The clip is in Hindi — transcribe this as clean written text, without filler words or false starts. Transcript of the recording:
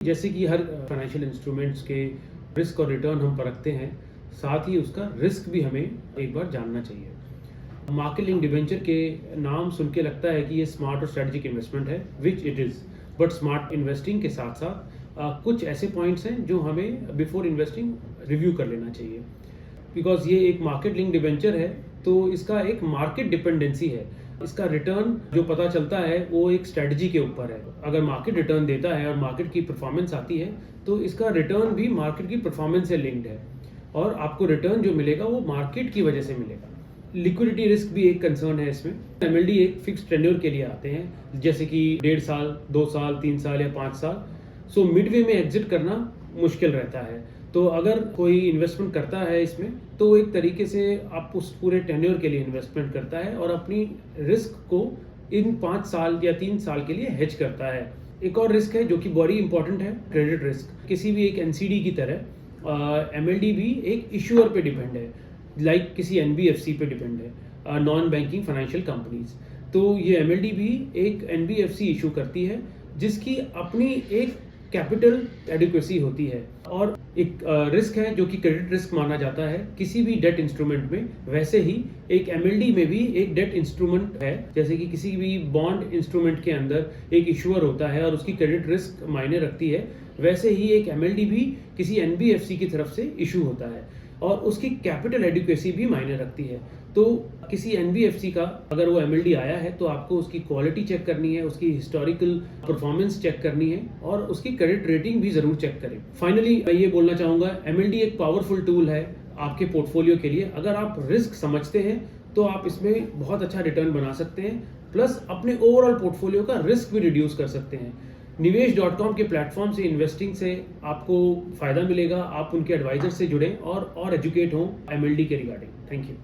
जैसे कि हर फाइनेंशियल इंस्ट्रूमेंट्स के रिस्क और रिटर्न हम परखते हैं, साथ ही उसका रिस्क भी हमें एक बार जानना चाहिए। मार्केट लिंक्ड डिबेंचर के नाम सुन के लगता है कि ये स्मार्ट और स्ट्रेटेजिक इन्वेस्टमेंट है, which it is. But smart investing के साथ साथ कुछ ऐसे पॉइंट्स हैं जो हमें बिफोर इन्वेस्टिंग रिव्यू कर लेना चाहिए। बिकॉज ये एक मार्केट लिंक्ड डिबेंचर है, तो इसका एक मार्केट डिपेंडेंसी है। इसका रिटर्न जो पता चलता है वो एक स्ट्रेटजी के ऊपर है। अगर मार्केट रिटर्न देता है और मार्केट की परफॉर्मेंस आती है तो इसका रिटर्न भी मार्केट की परफॉर्मेंस से लिंक्ड है, और आपको रिटर्न जो मिलेगा वो मार्केट की वजह से मिलेगा। लिक्विडिटी रिस्क भी एक कंसर्न है इसमें। एमएलडी एक फिक्स टेन्योर के लिए आते हैं, जैसे कि 1.5 साल, 2 साल, 3 साल या 5 साल। सो मिडवे में एग्जिट करना मुश्किल रहता है। तो अगर कोई इन्वेस्टमेंट करता है इसमें तो एक तरीके से आप उस पूरे टेन्योर के लिए इन्वेस्टमेंट करता है और अपनी रिस्क को इन 5 साल या 3 साल के लिए हेज करता है। एक और रिस्क है जो कि बड़ी इंपॉर्टेंट है, क्रेडिट रिस्क। किसी भी एक एनसीडी की तरह एमएलडी भी एक इशूअर पे डिपेंड है, लाइक किसी एनबीएफसी पे डिपेंड है, नॉन बैंकिंग फाइनेंशियल कंपनीज। तो ये एमएलडी भी एक एनबीएफसी इशू करती है जिसकी अपनी एक कैपिटल एडिक्वेसी होती है, और एक रिस्क है जो कि क्रेडिट रिस्क माना जाता है किसी भी डेट इंस्ट्रूमेंट में। वैसे ही एक एमएलडी में भी एक डेट इंस्ट्रूमेंट है, जैसे कि किसी भी बॉन्ड इंस्ट्रूमेंट के अंदर एक इशूअर होता है और उसकी क्रेडिट रिस्क मायने रखती है, वैसे ही एक एमएलडी भी किसी एनबीएफसी की तरफ से इशू होता है और उसकी कैपिटल एडिक्वेसी भी मायने रखती है। तो किसी एनबीएफसी का अगर वो एमएलडी आया है तो आपको उसकी क्वालिटी चेक करनी है, उसकी हिस्टोरिकल परफॉर्मेंस चेक करनी है और उसकी क्रेडिट रेटिंग भी जरूर चेक करें। फाइनली मैं ये बोलना चाहूँगा, एमएलडी एक पावरफुल टूल है आपके पोर्टफोलियो के लिए। अगर आप रिस्क समझते हैं तो आप इसमें बहुत अच्छा रिटर्न बना सकते हैं, प्लस अपने ओवरऑल पोर्टफोलियो का रिस्क भी रिड्यूस कर सकते हैं। निवेश.com के प्लेटफॉर्म से इन्वेस्टिंग से आपको फ़ायदा मिलेगा। आप उनके एडवाइजर से जुड़ें और एजुकेट हों एमएलडी के रिगार्डिंग। Thank you.